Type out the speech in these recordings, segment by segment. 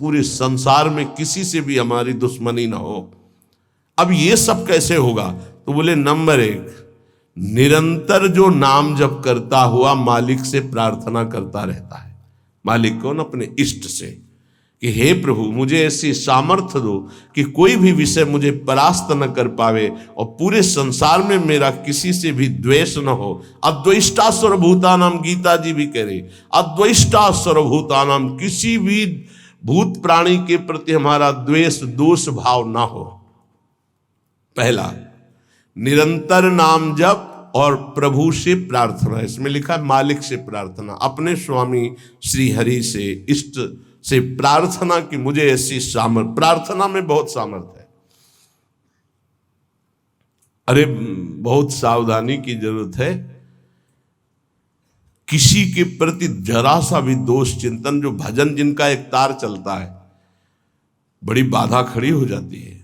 पूरे संसार में किसी से भी हमारी दुश्मनी ना हो। अब ये सब कैसे होगा? तो बोले नंबर 1, निरंतर जो नाम जप करता हुआ मालिक से प्रार्थना करता रहता है। मालिक कौन? अपने इष्ट से, कि हे प्रभु मुझे ऐसी सामर्थ्य दो कि कोई भी विषय मुझे परास्त न कर पावे और पूरे संसार में मेरा किसी से भी द्वेष न हो। अद्वेष्टा सर्वभूतानाम, गीता जी भी कह रही, अद्वेष्टा सर्वभूतानाम, किसी भी भूत प्राणी के प्रति हमारा द्वेष दोष भाव ना हो। पहला, निरंतर नाम जप और प्रभु से प्रार्थना। इसमें लिखा है मालिक से प्रार्थना, अपने स्वामी श्री हरि से, इष्ट से प्रार्थना कि मुझे ऐसी सामर्थ। प्रार्थना में बहुत सामर्थ है। अरे बहुत सावधानी की जरूरत है। किसी के प्रति जरा सा भी दोष चिंतन, जो भजन जिनका एक तार चलता है, बड़ी बाधा खड़ी हो जाती है।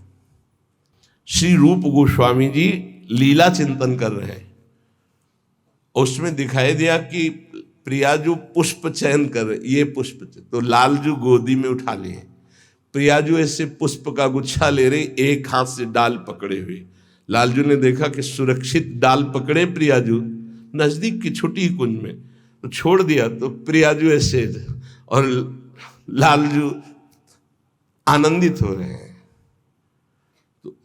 श्री रूप गोस्वामी जी लीला चिंतन कर रहे हैं, उसमें दिखाई दिया कि प्रियाजू पुष्प चयन कर रहे, ये पुष्प तो लालजू गोदी में उठा लिए, प्रियाजू ऐसे पुष्प का गुच्छा ले रहे, एक हाथ से डाल पकड़े हुए। लालजू ने देखा कि सुरक्षित डाल पकड़े प्रियाजू नजदीक की छोटी कुंज में, तो छोड़ दिया, तो प्रियाजू ऐसे और लालजू आनंदित हो रहे हैं। तो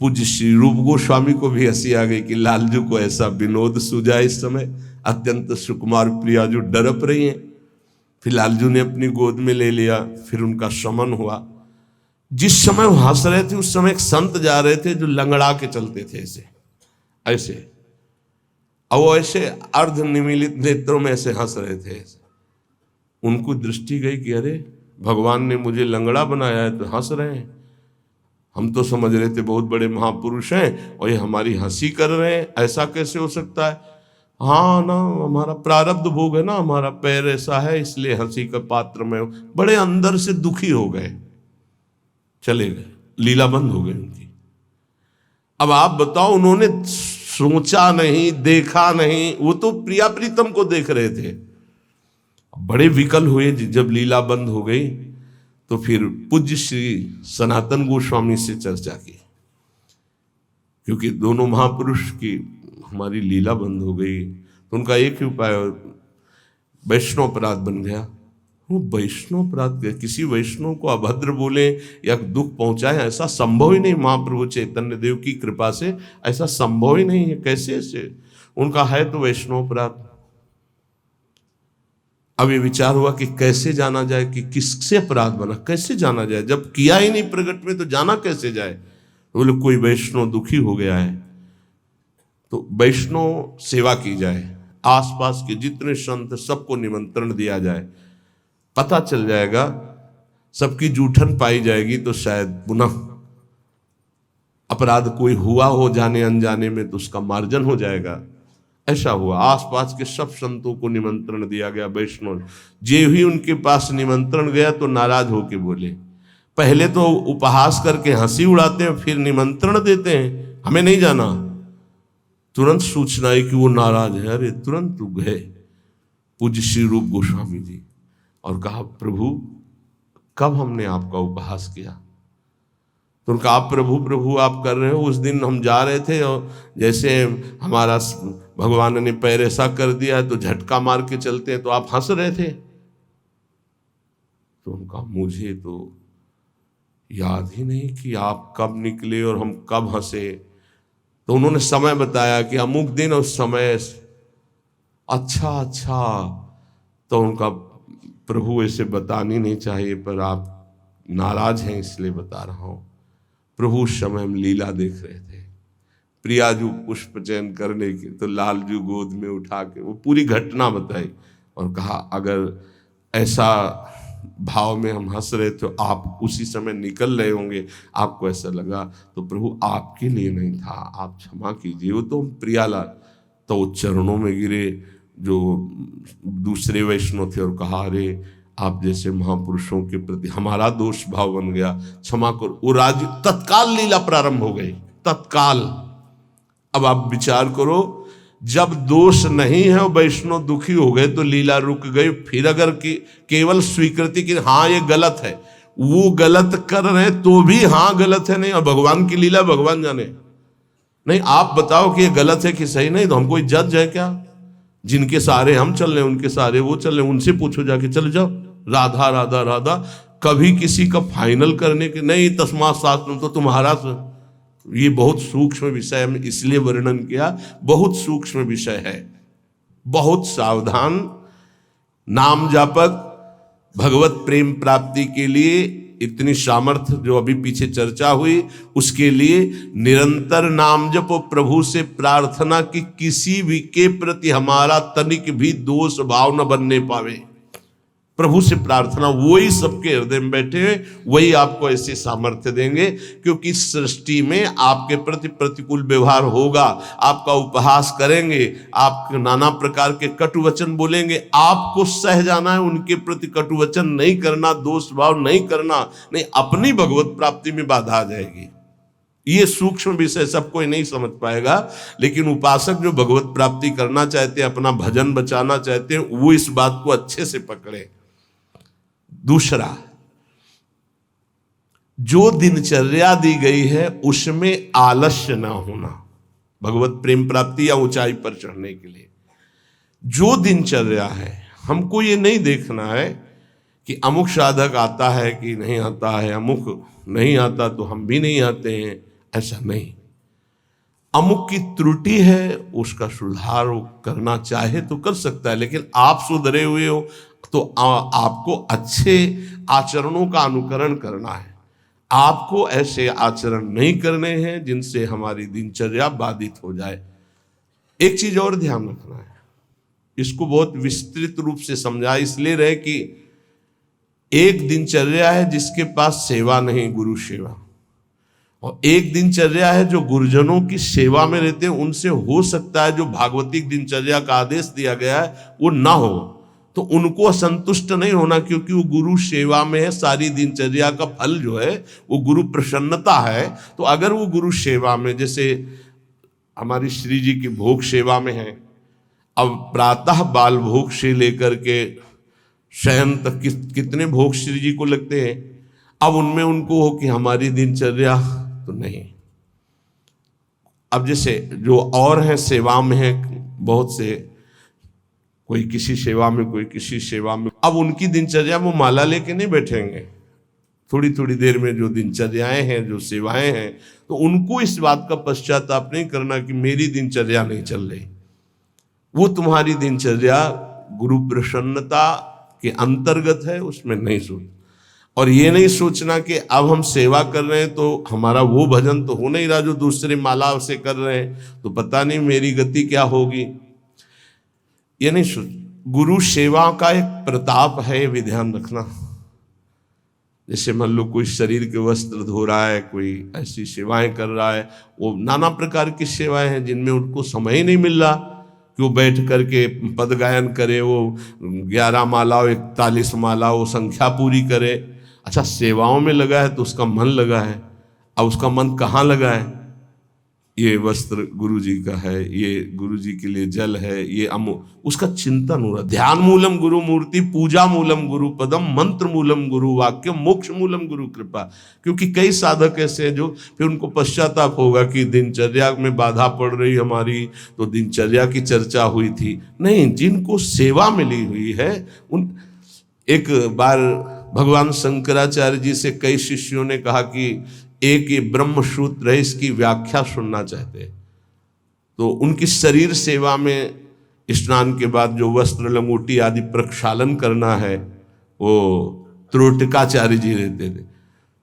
पूज्य श्री रूप गोस्वामी को भी हंसी आ गई कि लालजू को ऐसा विनोद सूझा। इस समय अत्यंत सुकुमार प्रियाजू डरप रही हैं। फिर लालजू ने अपनी गोद में ले लिया, फिर उनका शमन हुआ। जिस समय वो हंस रहे थे उस समय एक संत जा रहे थे जो लंगड़ा के चलते थे, ऐसे ऐसे, और वो ऐसे अर्ध निमीलित नेत्रों में ऐसे हंस रहे थे। उनको दृष्टि गई कि अरे भगवान ने मुझे लंगड़ा बनाया है तो हंस रहे हैं। हम तो समझ रहे थे बहुत बड़े महापुरुष हैं और ये हमारी हंसी कर रहे हैं, ऐसा कैसे हो सकता है? हाँ ना, हमारा प्रारब्ध भोग है ना, हमारा पैर ऐसा है इसलिए हंसी का पात्र में। बड़े अंदर से दुखी हो गए, चले गए, लीला बंद हो गई उनकी। अब आप बताओ, उन्होंने सोचा नहीं, देखा नहीं, वो तो प्रिया प्रीतम को देख रहे थे। बड़े विकल हुए जब लीला बंद हो गई, तो फिर पूज्य श्री सनातन गोस्वामी से चर्चा की, क्योंकि दोनों महापुरुष की हमारी लीला बंद हो गई, तो उनका एक ही उपाय, वैष्णव अपराध बन गया। वो वैष्णव अपराध, किसी वैष्णव को अभद्र बोले या दुख पहुंचाए, ऐसा संभव ही नहीं। महाप्रभु चैतन्य देव की कृपा से ऐसा संभव ही नहीं है। कैसे ऐसे? उनका है तो वैष्णव अपराध। अब ये विचार हुआ कि कैसे जाना जाए कि किससे अपराध बना, कैसे जाना जाए, जब किया ही नहीं प्रकट में तो जाना कैसे जाए? बोले कोई वैष्णव दुखी हो गया है तो वैष्णव सेवा की जाए, आसपास के जितने संत सबको निमंत्रण दिया जाए, पता चल जाएगा, सबकी जूठन पाई जाएगी तो शायद पुनः अपराध कोई हुआ हो जाने अनजाने में तो उसका मार्जन हो जाएगा। ऐसा हुआ, आसपास के सब संतों को निमंत्रण दिया गया वैष्णव। जे ही उनके पास निमंत्रण गया तो नाराज होके बोले, पहले तो उपहास करके हंसी उड़ाते हैं, फिर निमंत्रण देते हैं, हमें नहीं जाना। तुरंत सूचना आई कि वो नाराज है। अरे तुरंत गए पूज्य श्री रूप गोस्वामी जी और कहा, प्रभु कब हमने आपका उपहास किया? तो उनका, आप प्रभु प्रभु आप कर रहे हो, उस दिन हम जा रहे थे और जैसे हमारा भगवान ने पैर ऐसा कर दिया तो झटका मार के चलते हैं, तो आप हंस रहे थे। तो उनका, मुझे तो याद ही नहीं कि आप कब निकले और हम कब हंसे। तो उन्होंने समय बताया कि अमुक दिन और समय। अच्छा, तो उनका, प्रभु ऐसे बतानी नहीं चाहिए पर आप नाराज हैं इसलिए बता रहा हूं। प्रभु उस समय हम लीला देख रहे थे, प्रियाजू पुष्प चयन करने की, तो लालजू गोद में उठा के वो पूरी घटना बताई और कहा, अगर ऐसा भाव में हम हंस रहे तो आप उसी समय निकल रहे होंगे, आपको ऐसा लगा तो प्रभु आपके लिए नहीं था, आप क्षमा कीजिए। वो तो हम प्रियालाल, तो वो चरणों में गिरे जो दूसरे वैष्णव थे और कहा, अरे आप जैसे महापुरुषों के प्रति हमारा दोष भाव बन गया, क्षमा करो। वो राज्य तत्काल लीला प्रारंभ हो गई, तत्काल। अब आप विचार करो, जब दोष नहीं है वैष्णव दुखी हो गए तो लीला रुक गई। फिर अगर केवल स्वीकृति की हाँ ये गलत है, वो गलत कर रहे हैं तो भी हाँ गलत है, नहीं, और भगवान की लीला भगवान जाने। नहीं, आप बताओ कि ये गलत है कि सही, नहीं तो हम कोई जज है क्या? जिनके सहारे हम चल रहे हैं उनके सहारे वो चल रहे हैं, उनसे पूछो जाके, चल जाओ राधा राधा राधा। कभी किसी का फाइनल करने के नहीं, तस्मात् शास्त्रम तो तुम्हारा। ये बहुत सूक्ष्म विषय है, इसलिए वर्णन किया, बहुत सूक्ष्म विषय है, बहुत सावधान। नाम जापक भगवत प्रेम प्राप्ति के लिए इतनी सामर्थ्य जो अभी पीछे चर्चा हुई, उसके लिए निरंतर नाम जपो, प्रभु से प्रार्थना कि किसी भी के प्रति हमारा तनिक भी दोष भाव न बनने पावे। प्रभु से प्रार्थना, वही सबके हृदय में बैठे हैं, वही आपको ऐसे सामर्थ्य देंगे। क्योंकि सृष्टि में आपके प्रति प्रतिकूल व्यवहार होगा, आपका उपहास करेंगे, आप नाना प्रकार के कटु वचन बोलेंगे, आपको सह जाना है, उनके प्रति कटु वचन नहीं करना, दोष भाव नहीं करना, नहीं अपनी भगवत प्राप्ति में बाधा आ जाएगी। ये सूक्ष्म विषय सब कोई नहीं समझ पाएगा, लेकिन उपासक जो भगवत प्राप्ति करना चाहते हैं, अपना भजन बचाना चाहते हैं, वो इस बात को अच्छे से पकड़े। दूसरा, जो दिनचर्या दी गई है उसमें आलस्य ना होना, भगवत प्रेम प्राप्ति या ऊंचाई पर चढ़ने के लिए जो दिनचर्या है, हमको ये नहीं देखना है कि अमुक साधक आता है कि नहीं आता है, अमुक नहीं आता तो हम भी नहीं आते हैं, ऐसा नहीं। अमुक की त्रुटि है, उसका सुधार करना चाहे तो कर सकता है, लेकिन आप सुधरे हुए हो तो आपको अच्छे आचरणों का अनुकरण करना है। आपको ऐसे आचरण नहीं करने हैं जिनसे हमारी दिनचर्या बाधित हो जाए। एक चीज और ध्यान रखना है, इसको बहुत विस्तृत रूप से समझा इसलिए रहे कि एक दिनचर्या है जिसके पास सेवा नहीं, गुरु सेवा, और एक दिनचर्या है जो गुरुजनों की सेवा में रहते हैं। उनसे हो सकता है जो भागवतिक दिनचर्या का आदेश दिया गया है वो ना हो, तो उनको असंतुष्ट नहीं होना, क्योंकि वो गुरु सेवा में है। सारी दिनचर्या का फल जो है वो गुरु प्रसन्नता है। तो अगर वो गुरु सेवा में, जैसे हमारी श्री जी की भोग सेवा में है, अब प्रातः बाल भोग से लेकर के शयन तक कितने भोग श्री जी को लगते हैं, अब उनमें उनको हो कि हमारी दिनचर्या तो नहीं। अब जैसे जो और हैं सेवा में है, बहुत से, कोई किसी सेवा में, कोई किसी सेवा में, अब उनकी दिनचर्या वो माला लेके नहीं बैठेंगे। थोड़ी थोड़ी देर में जो दिनचर्याएं हैं, जो सेवाएं हैं, तो उनको इस बात का पश्चाताप नहीं करना कि मेरी दिनचर्या नहीं चल रही। वो तुम्हारी दिनचर्या गुरु प्रसन्नता के अंतर्गत है, उसमें नहीं सोच। और ये नहीं सोचना कि अब हम सेवा कर रहे हैं तो हमारा वो भजन तो हो नहीं रहा जो दूसरे माला से कर रहे हैं, तो पता नहीं मेरी गति क्या होगी। ये नहीं सोच। गुरु सेवा का एक प्रताप है, ये भी ध्यान रखना। जैसे मान लो कोई शरीर के वस्त्र धो रहा है, कोई ऐसी सेवाएं कर रहा है, वो नाना प्रकार की सेवाएं हैं जिनमें उनको समय ही नहीं मिल रहा कि वो बैठ करके पद गायन करे, वो 11 माला 41 माला वो संख्या पूरी करे। अच्छा, सेवाओं में लगा है तो उसका मन लगा है। अब उसका मन कहाँ लगा है? ये वस्त्र गुरु जी का है, ये गुरु जी के लिए जल है, ये उसका चिंतन हो रहा। ध्यान मूलम गुरु मूर्ति, पूजा मूलम गुरु पदम, मंत्र मूलम गुरु वाक्य, मोक्ष मूलम गुरु कृपा। क्योंकि कई साधक ऐसे हैं जो फिर उनको पश्चाताप होगा कि दिनचर्या में बाधा पड़ रही हमारी, तो दिनचर्या की चर्चा हुई थी। नहीं, जिनको सेवा मिली हुई है उन। एक बार भगवान शंकराचार्य जी से कई शिष्यों ने कहा कि एक ये ब्रह्म सूत्र है, इसकी व्याख्या सुनना चाहते। तो उनकी शरीर सेवा में स्नान के बाद जो वस्त्र लंगोटी आदि प्रक्षालन करना है, वो त्रोटकाचार्य जी रहते थे।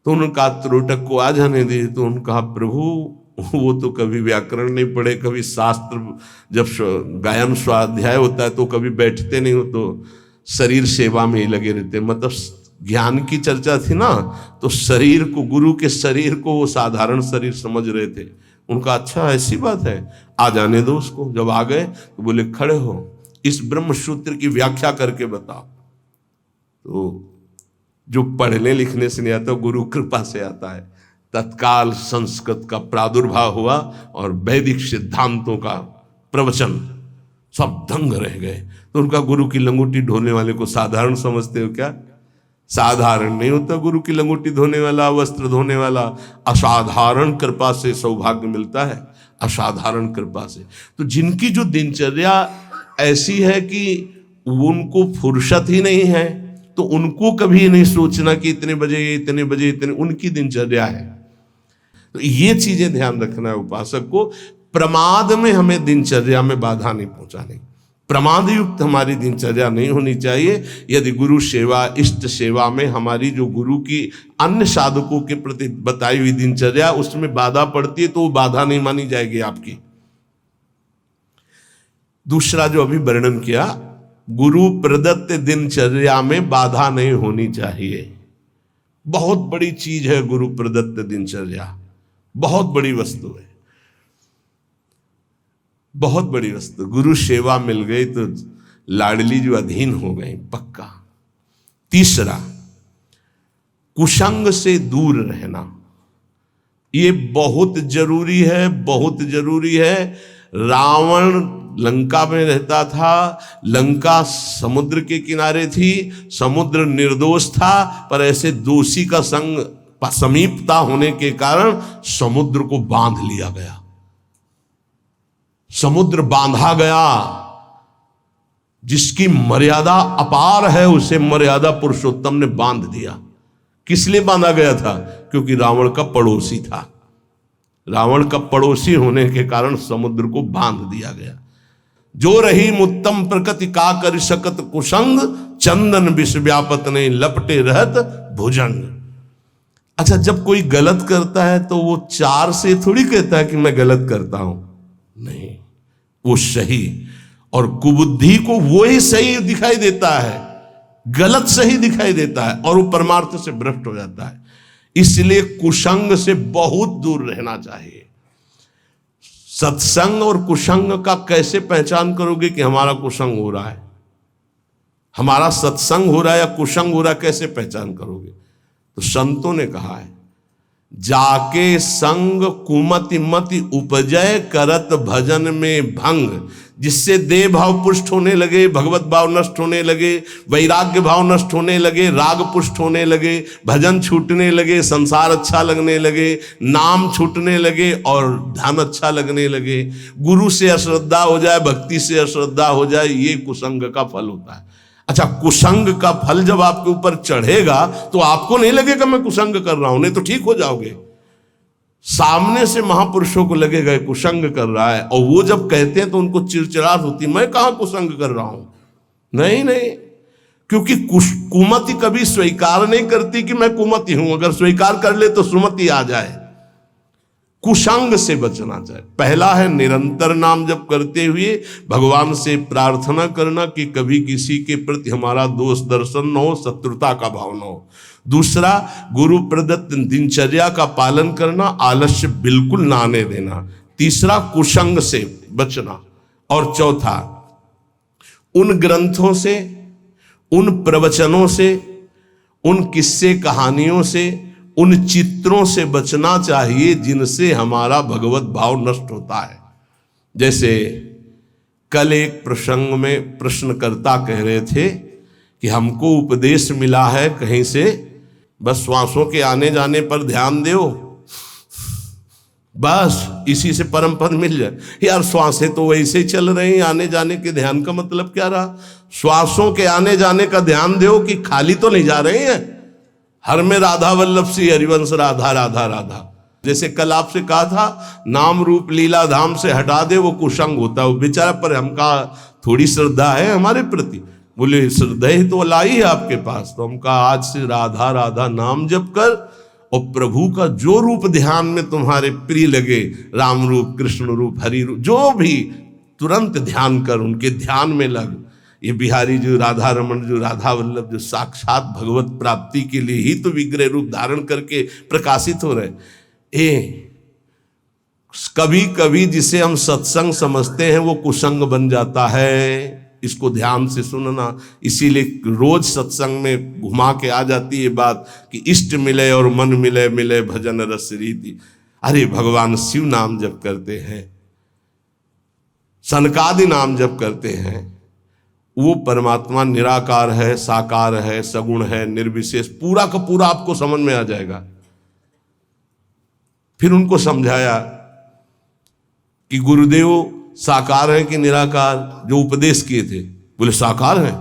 तो उन्होंने कहा त्रोटक को आ जाने दिए। तो उन्होंने कहा प्रभु वो तो कभी व्याकरण नहीं पढ़े, कभी शास्त्र, जब गायन स्वाध्याय होता है तो कभी बैठते नहीं हो, तो शरीर सेवा में ही लगे रहते। मतलब ज्ञान की चर्चा थी ना, तो शरीर को, गुरु के शरीर को वो साधारण शरीर समझ रहे थे। उनका अच्छा ऐसी बात है, आ जाने दो उसको। जब आ गए तो बोले खड़े हो, इस ब्रह्म सूत्र की व्याख्या करके बताओ। तो जो पढ़ने लिखने से नहीं आता, गुरु कृपा से आता है। तत्काल संस्कृत का प्रादुर्भाव हुआ और वैदिक सिद्धांतों का प्रवचन, सब दंग रह गए। तो उनका गुरु की लंगोटी ढोने वाले को साधारण समझते हो क्या? साधारण नहीं होता गुरु की लंगोटी धोने वाला, वस्त्र धोने वाला। असाधारण कृपा से सौभाग्य मिलता है, असाधारण कृपा से। तो जिनकी जो दिनचर्या ऐसी है कि उनको फुर्सत ही नहीं है, तो उनको कभी नहीं सोचना कि इतने बजे इतने बजे इतने, उनकी दिनचर्या है। तो ये चीजें ध्यान रखना है उपासक को। प्रमाद में हमें दिनचर्या में बाधा नहीं पहुंचानी, प्रमाद युक्त हमारी दिनचर्या नहीं होनी चाहिए। यदि गुरु सेवा, इष्ट सेवा में हमारी जो गुरु की अन्य साधकों के प्रति बताई हुई दिनचर्या उसमें बाधा पड़ती है तो वो बाधा नहीं मानी जाएगी आपकी। दूसरा जो अभी वर्णन किया, गुरु प्रदत्त दिनचर्या में बाधा नहीं होनी चाहिए। बहुत बड़ी चीज है गुरु प्रदत्त दिनचर्या, बहुत बड़ी वस्तु है, बहुत बड़ी वस्तु। गुरु सेवा मिल गई तो लाडली जो अधीन हो गई पक्का। तीसरा, कुसंग से दूर रहना, ये बहुत जरूरी है, बहुत जरूरी है। रावण लंका में रहता था, लंका समुद्र के किनारे थी, समुद्र निर्दोष था, पर ऐसे दोषी का संग समीपता होने के कारण समुद्र को बांध लिया गया, समुद्र बांधा गया। जिसकी मर्यादा अपार है उसे मर्यादा पुरुषोत्तम ने बांध दिया। किस लिए बांधा गया था? क्योंकि रावण का पड़ोसी था, रावण का पड़ोसी होने के कारण समुद्र को बांध दिया गया। जो रही मुत्तम प्रकृति का कर सकत कुसंग, चंदन विष व्यापत ने लपटे रहत भुजंग। अच्छा, जब कोई गलत करता है तो वो चार से थोड़ी कहता है कि मैं गलत करता हूं, नहीं, वो सही और कुबुद्धि को वो ही सही दिखाई देता है, गलत सही दिखाई देता है और वो परमार्थ से भ्रष्ट हो जाता है। इसलिए कुसंग से बहुत दूर रहना चाहिए। सत्संग और कुसंग का कैसे पहचान करोगे कि हमारा कुसंग हो रहा है, हमारा सत्संग हो रहा है या कुसंग हो रहा है, कैसे पहचान करोगे? तो संतों ने कहा है, जाके संग कुमति मति उपजय करत भजन में भंग, जिससे देह भाव पुष्ट होने लगे, भगवत भाव नष्ट होने लगे, वैराग्य भाव नष्ट होने लगे, राग पुष्ट होने लगे, भजन छूटने लगे, संसार अच्छा लगने लगे, नाम छूटने लगे और ध्यान अच्छा लगने लगे। गुरु से अश्रद्धा हो जाए, भक्ति से अश्रद्धा हो जाए, ये कुसंग का फल होता है। अच्छा, कुसंग का फल जब आपके ऊपर चढ़ेगा तो आपको नहीं लगेगा मैं कुसंग कर रहा हूं, नहीं तो ठीक हो जाओगे। सामने से महापुरुषों को लगेगा कुसंग कर रहा है, और वो जब कहते हैं तो उनको चिड़चिड़ाहट होती, मैं कहां कुसंग कर रहा हूं। नहीं नहीं, क्योंकि कुमति कभी स्वीकार नहीं करती कि मैं कुमति हूं, अगर स्वीकार कर ले तो सुमति आ जाए। कुसंग से बचना चाहिए। पहला है निरंतर नाम जप करते हुए भगवान से प्रार्थना करना कि कभी किसी के प्रति हमारा दोष दर्शन न हो, शत्रुता का भाव न हो। दूसरा, गुरु प्रदत्त दिनचर्या का पालन करना, आलस्य बिल्कुल ना आने देना। तीसरा, कुसंग से बचना। और चौथा, उन ग्रंथों से, उन प्रवचनों से, उन किस्से कहानियों से, उन चित्रों से बचना चाहिए जिनसे हमारा भगवत भाव नष्ट होता है। जैसे कल एक प्रसंग में प्रश्नकर्ता कह रहे थे कि हमको उपदेश मिला है कहीं से, बस श्वासों के आने जाने पर ध्यान दो, बस इसी से परम पद मिल जाए। यार, श्वासें तो वैसे ही चल रही हैं, आने जाने के ध्यान का मतलब क्या रहा? श्वासों के आने जाने का ध्यान दो कि खाली तो नहीं जा रहे हैं। हर में राधा वल्लभ सी हरिवंश, राधा राधा राधा। जैसे कल आपसे कहा था, नाम रूप लीला धाम से हटा दे वो कुसंग होता है। वो बेचारा, पर हमका थोड़ी श्रद्धा है हमारे प्रति। बोले श्रद्धा ही तो लाई है आपके पास, तो हमका आज से राधा राधा नाम जप कर, और प्रभु का जो रूप ध्यान में तुम्हारे प्रिय लगे, राम रूप, कृष्ण रूप, हरि रूप, जो भी, तुरंत ध्यान कर, उनके ध्यान में लग। ये बिहारी जो राधा रमन, जो राधा वल्लभ, जो साक्षात भगवत प्राप्ति के लिए ही तो विग्रह रूप धारण करके प्रकाशित हो रहे। कभी कभी जिसे हम सत्संग समझते हैं वो कुसंग बन जाता है। इसको ध्यान से सुनना। इसीलिए रोज सत्संग में घुमा के आ जाती है बात कि इष्ट मिले और मन मिले, मिले भजन रस रीति। अरे भगवान शिव नाम जप करते हैं, सनकादि नाम जप करते हैं, वो परमात्मा निराकार है, साकार है, सगुण है, निर्विशेष, पूरा का पूरा आपको समझ में आ जाएगा। फिर उनको समझाया कि गुरुदेव साकार है कि निराकार, जो उपदेश किए थे। बोले साकार है।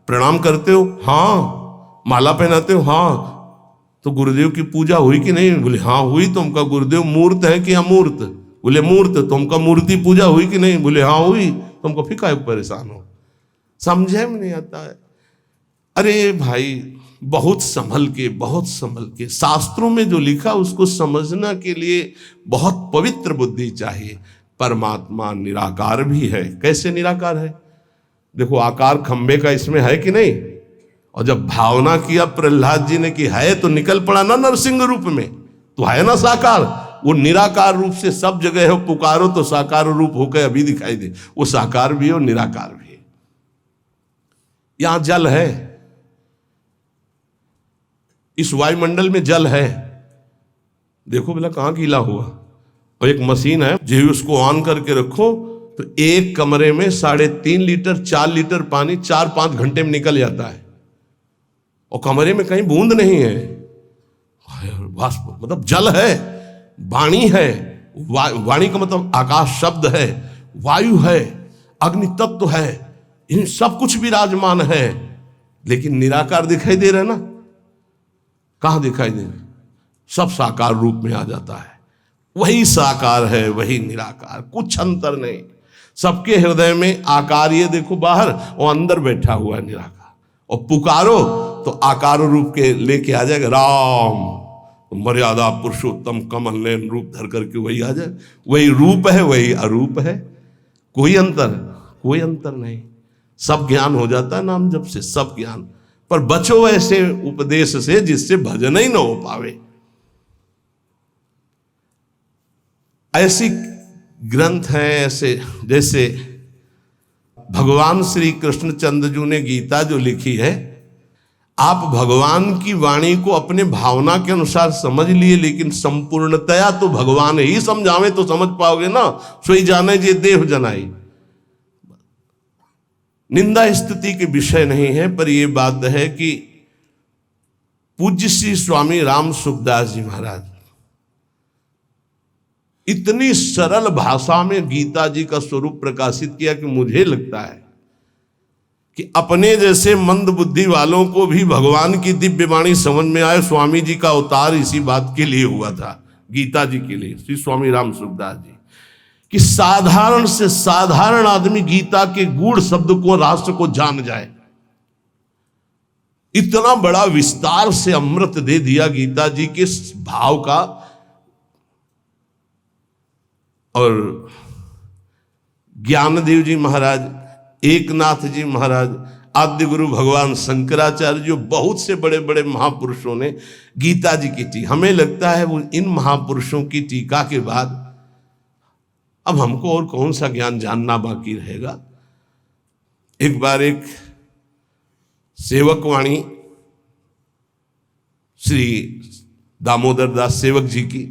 प्रणाम करते हो? हाँ। माला पहनाते हो? हाँ। तो गुरुदेव की पूजा हुई कि नहीं? बोले हाँ हुई। तो उनका गुरुदेव मूर्त है कि अमूर्त? बोले मूर्त। तो उनका मूर्ति पूजा हुई कि नहीं? बोले हाँ हुई। तो हमको फिर काहे परेशान हो? समझे में नहीं आता है। अरे भाई, बहुत संभल के शास्त्रों में जो लिखा उसको समझना के लिए बहुत पवित्र बुद्धि चाहिए। परमात्मा निराकार भी है। कैसे निराकार है? देखो, आकार खंबे का इसमें है कि नहीं? और जब भावना किया प्रहलाद जी ने कि है, तो निकल पड़ा ना नरसिंह रूप में, तो है ना साकार। वो निराकार रूप से सब जगह है, पुकारो तो साकार रूप होकर अभी दिखाई दे। वो साकार भी है और निराकार भी है। यहां जल है, इस वायुमंडल में जल है। देखो बोला कहां गीला हुआ। और एक मशीन है, जो उसको ऑन करके रखो तो एक कमरे में 3.5 लीटर 4 लीटर पानी 4-5 घंटे में निकल जाता है। और कमरे में कहीं बूंद नहीं है। वाष्प मतलब जल है, वाणी है। वाणी का मतलब आकाश शब्द है, वायु है, अग्नि तत्व है, इन सब कुछ विराजमान है। लेकिन निराकार दिखाई दे रहा है ना? कहां दिखाई दे रहा? सब साकार रूप में आ जाता है। वही साकार है, वही निराकार, कुछ अंतर नहीं। सबके हृदय में आकार, ये देखो बाहर, और अंदर बैठा हुआ है निराकार। और पुकारो तो आकार रूप के लेके आ जाएगा। राम मर्यादा पुरुषोत्तम कमल नयन रूप धर करके वही आ जाए। वही रूप है, वही अरूप है। कोई अंतर नहीं। सब ज्ञान हो जाता है नाम जप से, सब ज्ञान। पर बचो ऐसे उपदेश से जिससे भजन ही न हो पावे। ऐसी ग्रंथ हैं ऐसे, जैसे भगवान श्री कृष्णचंद्र जी ने गीता जो लिखी है, आप भगवान की वाणी को अपने भावना के अनुसार समझ लिए, लेकिन संपूर्णतया तो भगवान ही समझावे तो समझ पाओगे ना। सोई जाने जे देव जनाई। निंदा स्तुति के विषय नहीं है, पर यह बात है कि पूज्य श्री स्वामी राम सुखदास जी महाराज इतनी सरल भाषा में गीता जी का स्वरूप प्रकाशित किया कि मुझे लगता है कि अपने जैसे मंद बुद्धि वालों को भी भगवान की दिव्य वाणी समझ में आए। स्वामी जी का अवतार इसी बात के लिए हुआ था, गीता जी के लिए, श्री स्वामी राम सुखदास जी, कि साधारण से साधारण आदमी गीता के गूढ़ शब्द को, राष्ट्र को जान जाए। इतना बड़ा विस्तार से अमृत दे दिया गीता जी के भाव का। और ज्ञानदेव जी महाराज, एकनाथ जी महाराज, आद्य गुरु भगवान शंकराचार्य, जो बहुत से बड़े बड़े महापुरुषों ने गीता जी की टीका, हमें लगता है वो इन महापुरुषों की टीका के बाद अब हमको और कौन सा ज्ञान जानना बाकी रहेगा। एक बार एक सेवकवाणी श्री दामोदर दास सेवक जी की,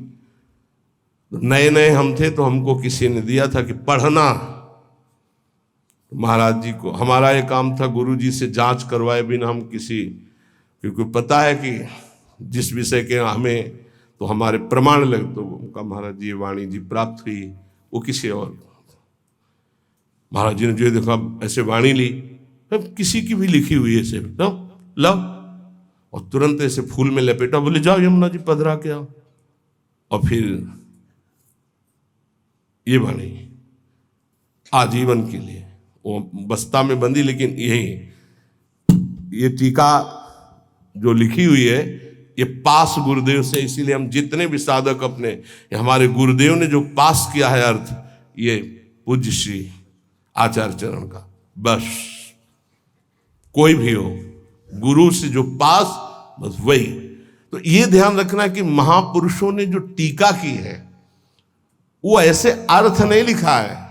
नए नए हम थे तो हमको किसी ने दिया था कि पढ़ना। महाराज जी को हमारा ये काम था, गुरु जी से जांच करवाए बिना हम किसी, क्योंकि पता है कि जिस विषय के हमें तो हमारे प्रमाण लगे, तो उनका महाराज जी वाणी जी प्राप्त हुई, वो किसी और। महाराज जी ने जो देखा ऐसे वाणी ली, किसी की भी लिखी हुई ऐसे लव, और तुरंत ऐसे फूल में लपेटा, बोले जाओ यमुना जी पधरा के आओ। और फिर ये वाणी आजीवन के लिए वो बस्ता में बंदी, लेकिन ये टीका जो लिखी हुई है ये पास गुरुदेव से, इसीलिए हम जितने भी साधक अपने, हमारे गुरुदेव ने जो पास किया है अर्थ, ये पूज्य श्री आचार्य चरण का। बस कोई भी हो, गुरु से जो पास, बस वही। तो ये ध्यान रखना कि महापुरुषों ने जो टीका की है वो ऐसे अर्थ नहीं लिखा है।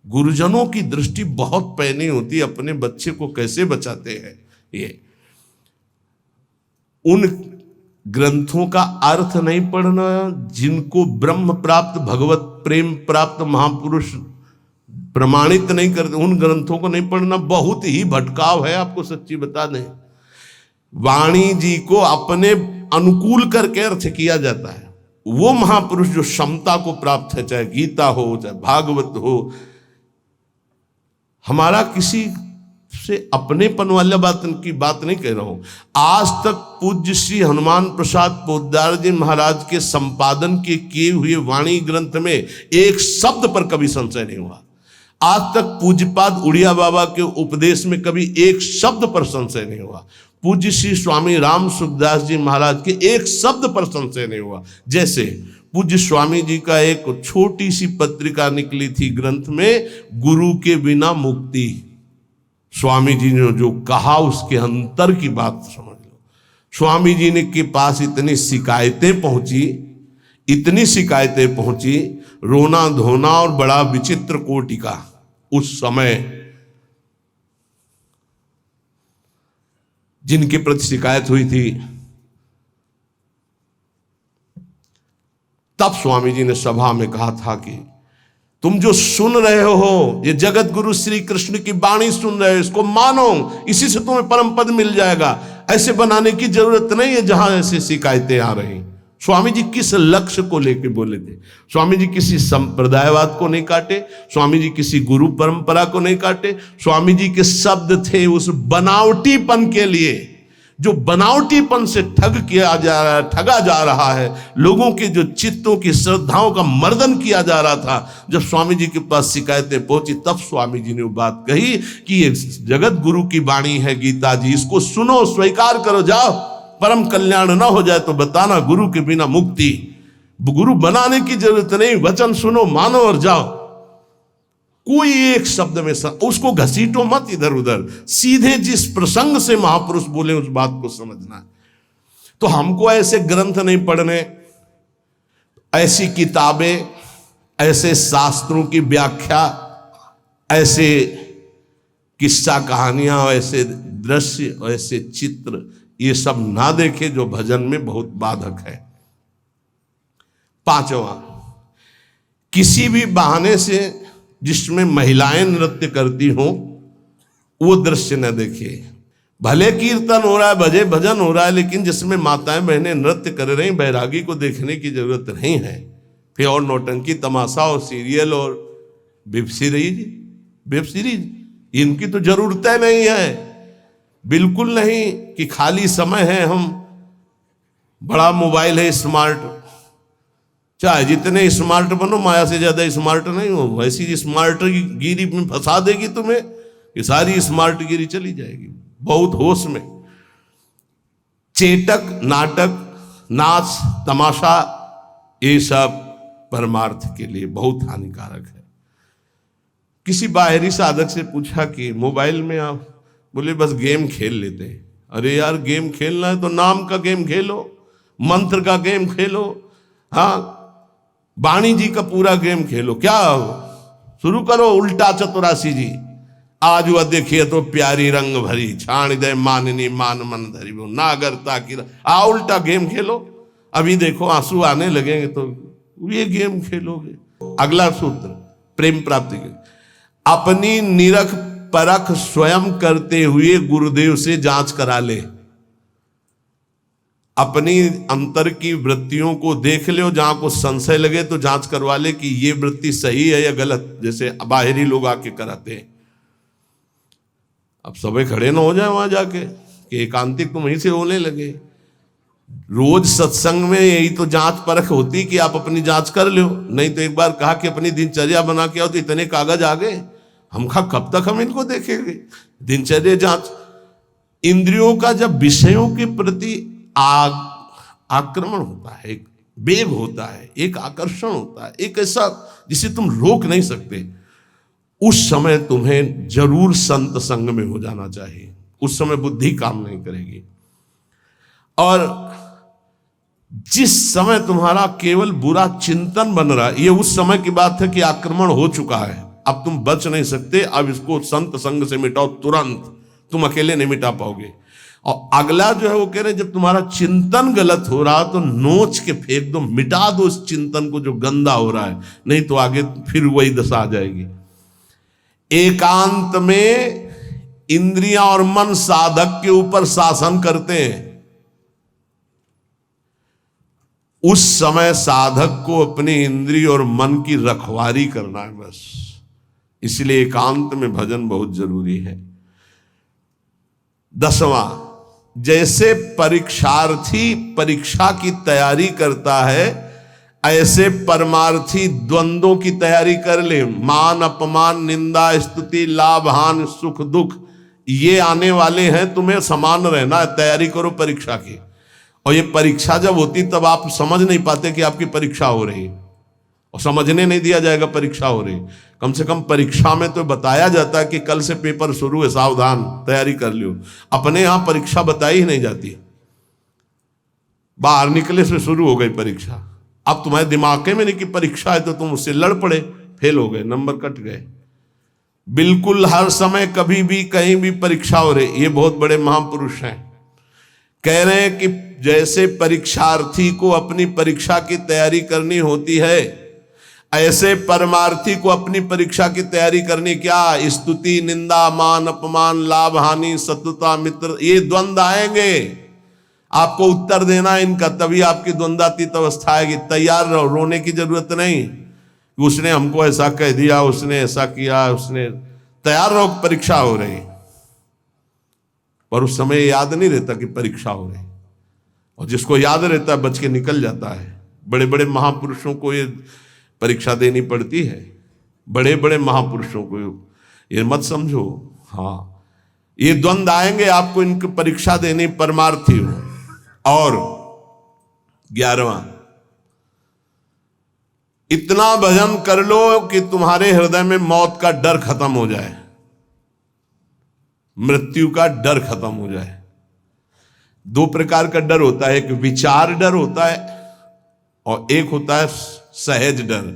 गुरुजनों की दृष्टि बहुत पैनी होती है, अपने बच्चे को कैसे बचाते हैं। ये उन ग्रंथों का अर्थ नहीं पढ़ना जिनको ब्रह्म प्राप्त, भगवत प्रेम प्राप्त महापुरुष प्रमाणित नहीं करते, उन ग्रंथों को नहीं पढ़ना बहुत ही भटकाव है। आपको सच्ची बता दें, वाणी जी को अपने अनुकूल करके अर्थ किया जाता है। वो महापुरुष जो क्षमता को प्राप्त है, चाहे गीता हो चाहे भागवत हो, हमारा किसी से अपनेपन वाला बात नहीं कह रहा हूं। आज तक पूज्य श्री हनुमान प्रसाद पोद्दार जी महाराज के संपादन के किए हुए वाणी ग्रंथ में एक शब्द पर कभी संशय नहीं हुआ। आज तक पूज्यपाद उड़िया बाबा के उपदेश में कभी एक शब्द पर संशय नहीं हुआ। पूज्य श्री स्वामी राम सुखदास जी महाराज के एक शब्द पर संशय नहीं हुआ। जैसे पूज्य स्वामी जी का एक छोटी सी पत्रिका निकली थी ग्रंथ में, गुरु के बिना मुक्ति। स्वामी जी ने जो कहा उसके अंतर की बात समझ लो। स्वामी जी ने के पास इतनी शिकायतें पहुंची, रोना धोना और बड़ा विचित्र कोटि का। उस समय जिनके प्रति शिकायत हुई थी, तब स्वामी जी ने सभा में कहा था कि तुम जो सुन रहे हो, ये जगत गुरु श्री कृष्ण की वाणी सुन रहे हो, इसको मानो, इसी से तुम्हें परम पद मिल जाएगा। ऐसे बनाने की जरूरत नहीं है जहां ऐसे शिकायतें आ रही। स्वामी जी किस लक्ष्य को लेकर बोले थे? स्वामी जी किसी संप्रदायवाद को नहीं काटे, स्वामी जी किसी गुरु परंपरा को नहीं काटे। स्वामी जी के शब्द थे उस बनावटीपन के लिए, जो बनावटीपन से ठगा जा रहा है, लोगों के जो चित्तों की श्रद्धाओं का मर्दन किया जा रहा था। जब स्वामी जी के पास शिकायतें पहुंची, तब स्वामी जी ने वो बात कही कि ये जगत गुरु की वाणी है गीता जी, इसको सुनो, स्वीकार करो, जाओ, परम कल्याण ना हो जाए तो बताना, गुरु के बिना मुक्ति। गुरु बनाने की जरूरत नहीं, वचन सुनो, मानो और जाओ। कोई एक शब्द में उसको घसीटो मत इधर उधर, सीधे जिस प्रसंग से महापुरुष बोले उस बात को समझना है। तो हमको ऐसे ग्रंथ नहीं पढ़ने, ऐसी किताबें, ऐसे शास्त्रों की व्याख्या, ऐसे किस्सा कहानियां, ऐसे दृश्य, ऐसे चित्र, ये सब ना देखे जो भजन में बहुत बाधक है। पांचवा, किसी भी बहाने से जिसमें महिलाएं नृत्य करती हों वो दृश्य न देखे। भले कीर्तन हो रहा है, भजे भजन हो रहा है, लेकिन जिसमें माताएं बहनें नृत्य कर रही, बैरागी को देखने की जरूरत नहीं है। फिर और नौटंकी तमाशा और सीरियल और वेब सीरीज इनकी तो जरूरत नहीं है, बिल्कुल नहीं। कि खाली समय है, हम बड़ा मोबाइल है स्मार्ट, चाहे जितने स्मार्ट बनो, माया से ज्यादा स्मार्ट नहीं हो। वैसी स्मार्ट गिरी में फंसा देगी तुम्हें, ये सारी स्मार्ट गिरी चली जाएगी। बहुत होश में। चेटक, नाटक, नाच, तमाशा, ये सब परमार्थ के लिए बहुत हानिकारक है। किसी बाहरी साधक से पूछा कि मोबाइल में आप, बोले बस गेम खेल लेते हैं। अरे यार, गेम खेलना है तो नाम का गेम खेलो, मंत्र का गेम खेलो, हाँ, वाणी जी का पूरा गेम खेलो। क्या शुरू करो उल्टा चतुरासी जी, आज वह देखिए तो प्यारी रंग भरी, छाण दे माननी मान मन धरी, वो नागरता की उल्टा गेम खेलो। अभी देखो आंसू आने लगेंगे तो ये गेम खेलोगे। अगला सूत्र, प्रेम प्राप्ति के, अपनी निरख परख स्वयं करते हुए गुरुदेव से जांच करा ले। अपनी अंतर की वृत्तियों को देख ले, जहां को संशय लगे तो जांच करवा ले कि ये वृत्ति सही है या गलत, जैसे बाहरी लोग आके कराते हैं। अब सबे खड़े ना हो जाए वहां जाके कि एकांतिक तुम वहीं से होने लगे। रोज सत्संग में यही तो जांच परख होती कि आप अपनी जांच कर लो। नहीं तो एक बार कहा कि अपनी दिनचर्या बना के आओ, तो इतने कागज आ गए, हम कब तक हम इनको देखेंगे। दिनचर्या जांच, इंद्रियों का जब विषयों के प्रति आक्रमण होता है, एक वेग होता है, एक आकर्षण होता है, एक ऐसा जिसे तुम रोक नहीं सकते, उस समय तुम्हें जरूर संत संग में हो जाना चाहिए। उस समय बुद्धि काम नहीं करेगी। और जिस समय तुम्हारा केवल बुरा चिंतन बन रहा है, ये उस समय की बात है कि आक्रमण हो चुका है, अब तुम बच नहीं सकते। अब इसको संत संग से मिटाओ तुरंत, तुम अकेले नहीं मिटा पाओगे। और अगला जो है वो कह रहे हैं, जब तुम्हारा चिंतन गलत हो रहा तो नोच के फेंक दो, मिटा दो उस चिंतन को जो गंदा हो रहा है, नहीं तो आगे फिर वही दशा आ जाएगी। एकांत में इंद्रियां और मन साधक के ऊपर शासन करते हैं। उस समय साधक को अपनी इंद्रिय और मन की रखवाली करना है बस। इसलिए एकांत में भजन बहुत जरूरी है। 10वां, जैसे परीक्षार्थी परीक्षा की तैयारी करता है, ऐसे परमार्थी द्वंद्वों की तैयारी कर ले। मान अपमान, निंदा स्तुति, लाभ हानि, सुख दुख, ये आने वाले हैं, तुम्हें समान रहना है। तैयारी करो परीक्षा की। और ये परीक्षा जब होती तब आप समझ नहीं पाते कि आपकी परीक्षा हो रही, और समझने नहीं दिया जाएगा परीक्षा हो रही। कम से कम परीक्षा में तो बताया जाता है कि कल से पेपर शुरू है, सावधान, तैयारी कर लियो। अपने यहां परीक्षा बताई ही नहीं जाती, बाहर निकले से शुरू हो गई परीक्षा। अब तुम्हारे दिमाग में नहीं कि परीक्षा है, तो तुम उससे लड़ पड़े, फेल हो गए, नंबर कट गए। बिल्कुल हर समय कभी भी कहीं भी परीक्षा हो रही। ये बहुत बड़े महापुरुष हैं, कह रहे हैं कि जैसे परीक्षार्थी को अपनी परीक्षा की तैयारी करनी होती है, ऐसे परमार्थी को अपनी परीक्षा की तैयारी करनी। क्या? स्तुति, निंदा, मान अपमान, लाभ हानि, शत्रुता, मित्र, ये द्वंद्व आएंगे। आपको उत्तर देना इनका, तभी आपकी द्वंद्वातीत अवस्था आएगी। तैयार रहो, रोने की जरूरत नहीं। उसने हमको ऐसा कह दिया, उसने ऐसा किया, उसने। तैयार रहो, परीक्षा हो रही। पर उस समय याद नहीं रहता कि परीक्षा हो रही, और जिसको याद रहता है बच के निकल जाता है। बड़े बड़े महापुरुषों को ये परीक्षा देनी पड़ती है, बड़े बड़े महापुरुषों को। ये मत समझो। हाँ, ये द्वंद्व आएंगे, आपको इनकी परीक्षा देनी, परमार्थी हो। और 11वां, इतना भजन कर लो कि तुम्हारे हृदय में मौत का डर खत्म हो जाए, मृत्यु का डर खत्म हो जाए। 2 प्रकार का डर होता है, एक विचार डर होता है और एक होता है सहज डर।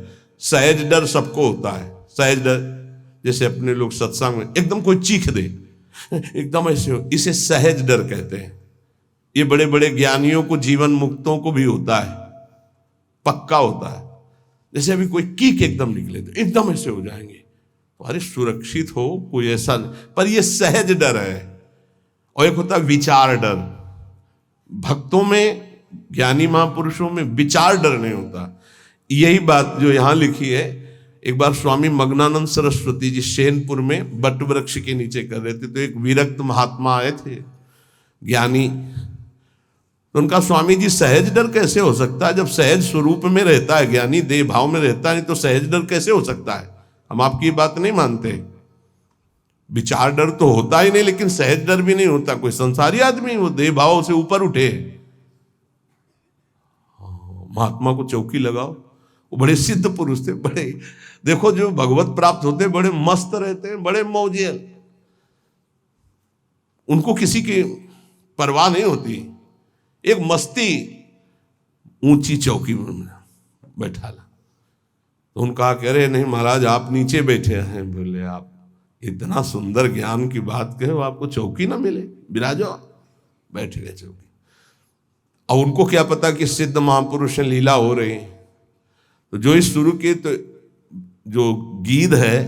सहज डर सबको होता है। सहज डर जैसे अपने लोग सत्संग में एकदम कोई चीख दे, एकदम ऐसे हो, इसे सहज डर कहते हैं। ये बड़े बड़े ज्ञानियों को, जीवन मुक्तों को भी होता है, पक्का होता है। जैसे अभी कोई कीक एकदम निकले तो एकदम ऐसे हो जाएंगे, अरे सुरक्षित हो, कोई ऐसा। पर ये सहज डर है। और एक होता है विचार डर। भक्तों में, ज्ञानी महापुरुषों में विचार डर नहीं होता। यही बात जो यहां लिखी है, एक बार स्वामी मग्नानंद सरस्वती जी सेनपुर में बट वृक्ष के नीचे कर रहे थे, तो एक विरक्त महात्मा आए थे, ज्ञानी। तो उनका, स्वामी जी सहज डर कैसे हो सकता है? जब सहज स्वरूप में रहता है ज्ञानी, देह भाव में रहता है, नहीं तो सहज डर कैसे हो सकता है? हम आपकी बात नहीं मानते। विचार डर तो होता ही नहीं, लेकिन सहज डर भी नहीं होता। कोई संसारी आदमी वो देह भाव से ऊपर उठे। महात्मा को चौकी लगाओ, वो बड़े सिद्ध पुरुष थे, बड़े, देखो जो भगवत प्राप्त होते बड़े मस्त रहते हैं, बड़े मौजियल, उनको किसी की परवाह नहीं होती। एक मस्ती, ऊंची चौकी में बैठा ला। तो उनका कह रहे, नहीं महाराज आप नीचे बैठे हैं। बोले, आप इतना सुंदर ज्ञान की बात कहे, आपको चौकी ना मिले, विराजो। बैठ गए चौकी। और उनको क्या पता कि सिद्ध महापुरुष लीला हो रही। तो जो इस शुरू की, तो जो गीध है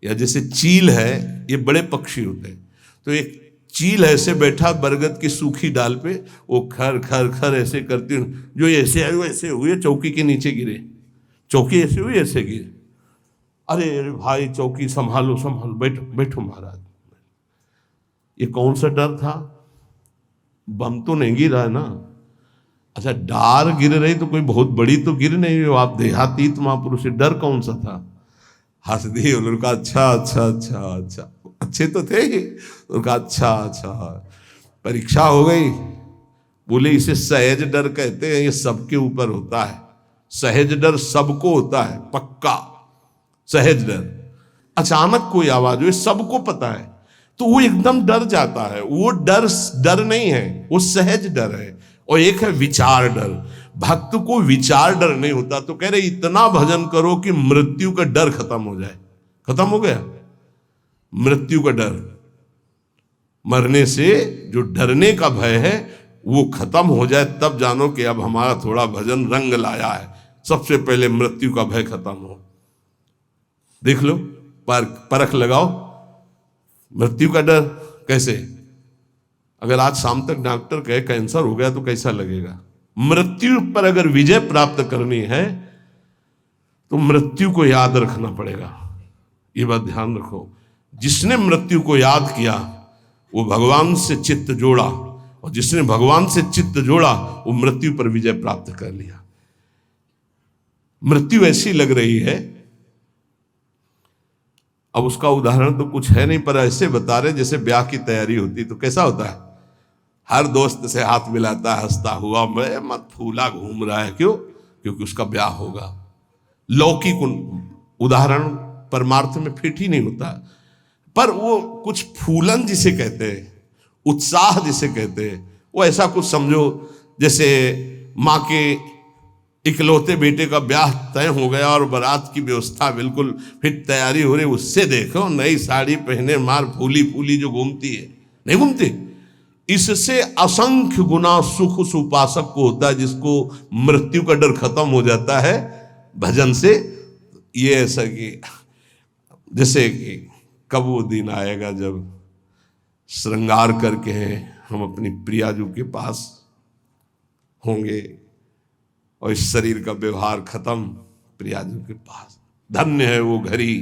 या जैसे चील है, ये बड़े पक्षी होते हैं। तो एक चील ऐसे बैठा बरगद की सूखी डाल पे, वो खर खर खर ऐसे करती, जो ऐसे आए वो ऐसे हुए, चौकी के नीचे गिरे। चौकी ऐसे हुई, ऐसे गिरे। अरे अरे भाई, चौकी संभालो संभालो, बैठो बैठो महाराज। ये कौन सा डर था? बम तो नहीं गिरा है ना? अच्छा, डार गिर रही तो कोई बहुत बड़ी तो गिर नहीं हो, आप देहातीत महापुरुष, डर कौन सा था? हंस दिए उनका, अच्छा अच्छा अच्छा अच्छा, अच्छे तो थे ही। उनका अच्छा अच्छा, परीक्षा हो गई। बोले, इसे सहज डर कहते हैं, ये सबके ऊपर होता है। सहज डर सबको होता है, पक्का सहज डर। अचानक कोई आवाज हुई, सबको पता है, तो वो एकदम डर जाता है। वो डर नहीं है, वो सहज डर है। और एक है विचार डर। भक्त को विचार डर नहीं होता। तो कह रहे, इतना भजन करो कि मृत्यु का डर खत्म हो जाए। खत्म हो गया मृत्यु का डर, मरने से जो डरने का भय है वो खत्म हो जाए, तब जानो कि अब हमारा थोड़ा भजन रंग लाया है। सबसे पहले मृत्यु का भय खत्म हो। देख लो, परख लगाओ। मृत्यु का डर कैसे? अगर आज शाम तक डॉक्टर कहे कैंसर हो गया तो कैसा लगेगा? मृत्यु पर अगर विजय प्राप्त करनी है तो मृत्यु को याद रखना पड़ेगा। ये बात ध्यान रखो, जिसने मृत्यु को याद किया वो भगवान से चित्त जोड़ा, और जिसने भगवान से चित्त जोड़ा वो मृत्यु पर विजय प्राप्त कर लिया। मृत्यु ऐसी लग रही है, अब उसका उदाहरण तो कुछ है नहीं, पर ऐसे बता रहे जैसे ब्याह की तैयारी होती तो कैसा होता है, हर दोस्त से हाथ मिलाता है हंसता हुआ, मैं मत फूला घूम रहा है, क्यों? क्योंकि उसका ब्याह होगा। लौकिक उदाहरण परमार्थ में फिट ही नहीं होता, पर वो कुछ फूलन जिसे कहते हैं, उत्साह जिसे कहते हैं, वो ऐसा कुछ समझो जैसे माँ के इकलौते बेटे का ब्याह तय हो गया और बारात की व्यवस्था बिल्कुल फिट तैयारी हो रही, उससे देखो नई साड़ी पहने मार फूली फूली जो घूमती है, नहीं घूमती? इससे असंख्य गुना सुख उस उपासक को होता है जिसको मृत्यु का डर खत्म हो जाता है भजन से। ये ऐसा कि जैसे कि कब वो दिन आएगा जब श्रृंगार करके हम अपनी प्रियाजू के पास होंगे और इस शरीर का व्यवहार खत्म प्रियाजू के पास। धन्य है वो घड़ी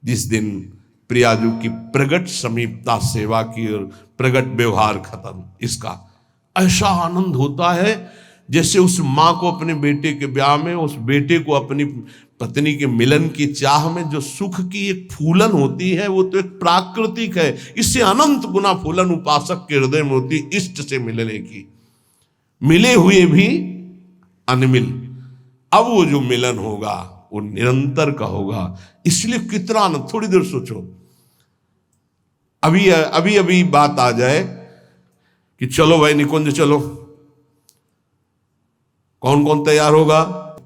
जिस दिन प्रियाजू की प्रगट समीपता सेवा की और प्रगट व्यवहार खत्म। इसका ऐसा आनंद होता है जैसे उस माँ को अपने बेटे के ब्याह में, उस बेटे को अपनी पत्नी के मिलन की चाह में जो सुख की एक फूलन होती है वो तो एक प्राकृतिक है, इससे अनंत गुना फूलन उपासक के हृदय में होती इष्ट से मिलने की, मिले हुए भी अनमिल। अब वो जो मिलन होगा वो निरंतर का होगा, इसलिए कितना आनंद। थोड़ी देर सोचो, अभी अभी बात आ जाए कि चलो भाई निकुंज चलो, कौन कौन तैयार होगा?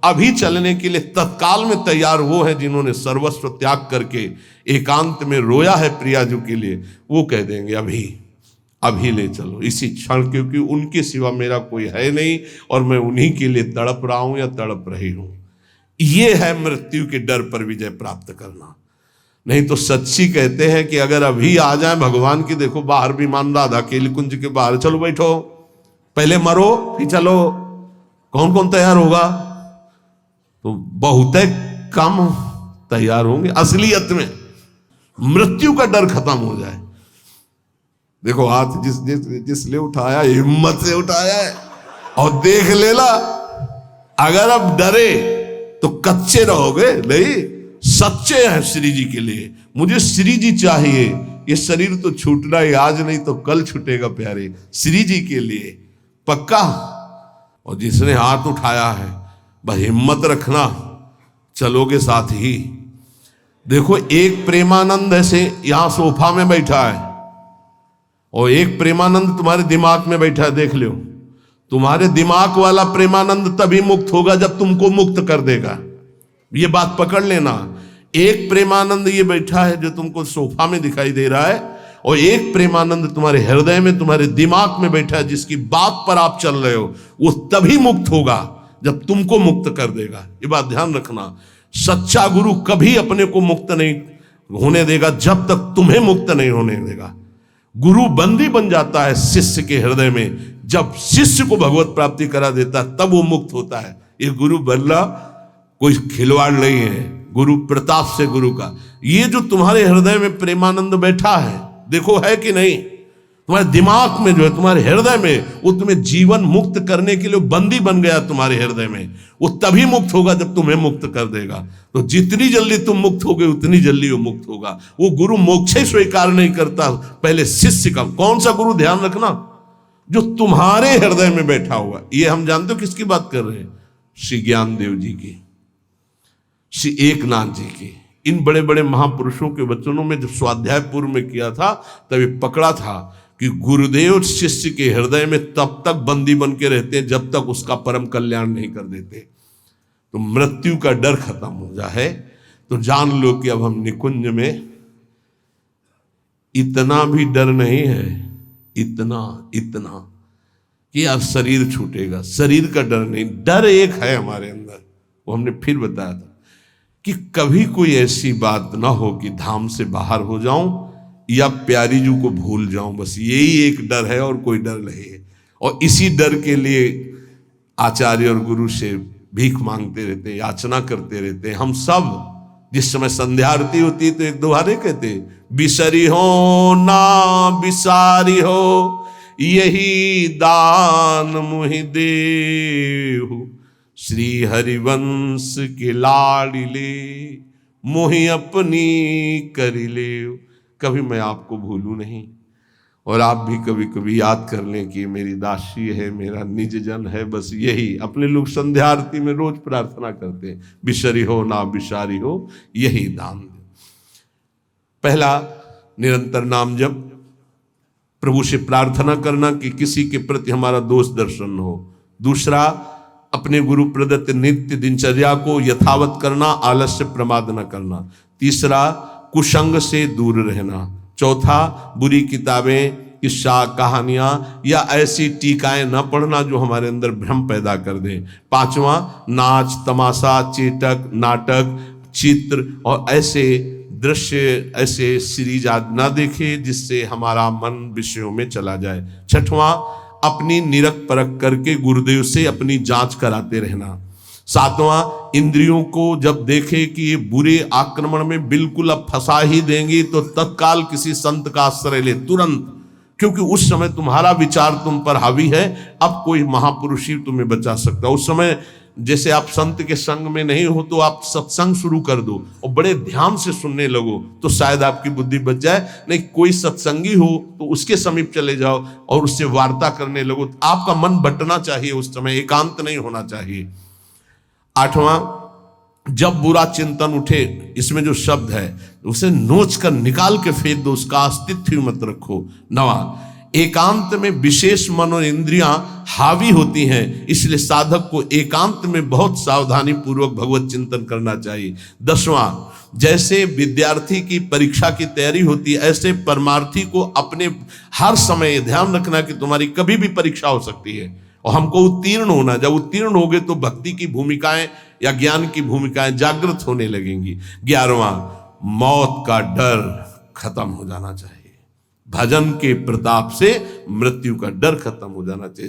अभी चलने के लिए तत्काल में तैयार वो है जिन्होंने सर्वस्व त्याग करके एकांत में रोया है प्रियाजू के लिए, वो कह देंगे अभी ले चलो इसी क्षण, क्योंकि उनके सिवा मेरा कोई है नहीं और मैं उन्हीं के लिए तड़प रहा हूं या तड़प रही हूं। ये है मृत्यु के डर पर विजय प्राप्त करना। नहीं तो सच्ची कहते हैं कि अगर अभी आ जाए भगवान की, देखो बाहर विमान राधा के कुंज के बाहर, चलो बैठो पहले मरो फिर चलो, कौन कौन तैयार होगा? तो बहुत कम तैयार होंगे। असलियत में मृत्यु का डर खत्म हो जाए। देखो हाथ जिसने उठाया हिम्मत से उठाया है और देख लेला। अगर अब डरे तो कच्चे रहोगे, नहीं सच्चे हैं श्री जी के लिए। मुझे श्री जी चाहिए, ये शरीर तो छूटना ही आज नहीं तो कल छूटेगा प्यारे, श्री जी के लिए पक्का। और जिसने हाथ उठाया है बस हिम्मत रखना, चलोगे साथ ही। देखो एक प्रेमानंद ऐसे यहां सोफा में बैठा है और एक प्रेमानंद तुम्हारे दिमाग में बैठा है, देख लो। तुम्हारे दिमाग वाला प्रेमानंद तभी मुक्त होगा जब तुमको मुक्त कर देगा, ये बात पकड़ लेना। एक प्रेमानंद ये बैठा है जो तुमको सोफा में दिखाई दे रहा है, और एक प्रेमानंद तुम्हारे हृदय में तुम्हारे दिमाग में बैठा है जिसकी बात पर आप चल रहे हो, वो तभी मुक्त होगा जब तुमको मुक्त कर देगा। ये बात ध्यान रखना। सच्चा गुरु कभी अपने को मुक्त नहीं होने देगा जब तक तुम्हें मुक्त नहीं होने देगा। गुरु बंदी बन जाता है शिष्य के हृदय में, जब शिष्य को भगवत प्राप्ति करा देता है तब वो मुक्त होता है। ये गुरु बनना कोई खिलवाड़ नहीं है, गुरु प्रताप से गुरु का। ये जो तुम्हारे हृदय में प्रेमानंद बैठा है, देखो है कि नहीं, तुम्हारे दिमाग में जो है, तुम्हारे हृदय में, वो तुम्हें जीवन मुक्त करने के लिए बंदी बन गया तुम्हारे हृदय में। वो तभी मुक्त होगा जब तुम्हें मुक्त कर देगा। तो जितनी जल्दी तुम मुक्त होगे उतनी जल्दी वो मुक्त होगा। वो गुरु मोक्ष स्वीकार नहीं करता, पहले शिष्य का। कौन सा गुरु? ध्यान रखना, जो तुम्हारे हृदय में बैठा हुआ। ये हम जानते हो किसकी बात कर रहे हैं? श्री ज्ञानदेव जी की, श्री एकनाथ जी की। इन बड़े बड़े महापुरुषों के वचनों में जब स्वाध्याय पूर्व में किया था तभी पकड़ा था कि गुरुदेव शिष्य के हृदय में तब तक बंदी बन के रहते हैं जब तक उसका परम कल्याण नहीं कर देते। तो मृत्यु का डर खत्म हो जाए तो जान लो कि अब हम निकुंज में इतना भी डर नहीं है, इतना कि अब शरीर छूटेगा। शरीर का डर नहीं, डर एक है हमारे अंदर, वो हमने फिर बताया था। कि कभी कोई ऐसी बात ना हो कि धाम से बाहर हो जाऊं या प्यारी जू को भूल जाऊं। बस यही एक डर है और कोई डर नहीं है। और इसी डर के लिए आचार्य और गुरु से भीख मांगते रहते हैं, याचना करते रहते हैं। हम सब जिस समय संध्या आरती होती है तो एक दोबारे कहते हैं, बिसरी हो ना बिसारी हो यही दान मुहि देहु, श्री हरिवंश के लाडिले मोहि अपनी करिले। कभी मैं आपको भूलूं नहीं और आप भी कभी कभी याद कर लें कि मेरी दासी है, मेरा निज जन है। बस यही अपने लोग संध्या आरती में रोज प्रार्थना करते हैं, बिसरी हो ना बिसारी हो यही दान दे। पहला, निरंतर नाम जप, प्रभु से प्रार्थना करना कि किसी के प्रति हमारा दोष दर्शन न हो। दूसरा, अपने गुरु प्रदत्त नित्य दिनचर्या को यथावत करना, आलस्य प्रमाद न करना। तीसरा, कुसंग से दूर रहना। चौथा, बुरी किताबें, किस्सा, कहानियां या ऐसी टीकाएं न पढ़ना जो हमारे अंदर भ्रम पैदा कर दे। पांचवा, नाच तमाशा, चेटक, नाटक, चित्र और ऐसे दृश्य, ऐसे सीरीज आदि न देखे जिससे हमारा मन विषयों में चला जाए। छठवां, अपनी निरख परख करके गुरुदेव से अपनी जांच कराते रहना। सातवां, इंद्रियों को जब देखे कि ये बुरे आक्रमण में बिल्कुल अब फंसा ही देंगी तो तत्काल किसी संत का आश्रय ले तुरंत, क्योंकि उस समय तुम्हारा विचार तुम पर हावी है। अब कोई महापुरुष ही तुम्हें बचा सकता। उस समय जैसे आप संत के संग में नहीं हो तो आप सत्संग शुरू कर दो और बड़े ध्यान से सुनने लगो तो शायद आपकी बुद्धि बच जाए। नहीं, कोई सत्संगी हो तो उसके समीप चले जाओ और उससे वार्ता करने लगो। आपका मन बंटना चाहिए, उस समय एकांत नहीं होना चाहिए। आठवां, जब बुरा चिंतन उठे, इसमें जो शब्द है उसे नोच कर निकाल के फेंक दो, उसका अस्तित्व मत रखो। नवा, एकांत में विशेष मन और इंद्रियां हावी होती हैं, इसलिए साधक को एकांत में बहुत सावधानी पूर्वक भगवत चिंतन करना चाहिए। दसवां, जैसे विद्यार्थी की परीक्षा की तैयारी होती है ऐसे परमार्थी को अपने हर समय ध्यान रखना कि तुम्हारी कभी भी परीक्षा हो सकती है और हमको उत्तीर्ण होना। जब उत्तीर्ण होगे तो भक्ति की भूमिकाएं या ज्ञान की भूमिकाएं जागृत होने लगेंगी। 11वां, मौत का डर खत्म हो जाना चाहिए। भजन के प्रताप से मृत्यु का डर खत्म हो जाना चाहिए।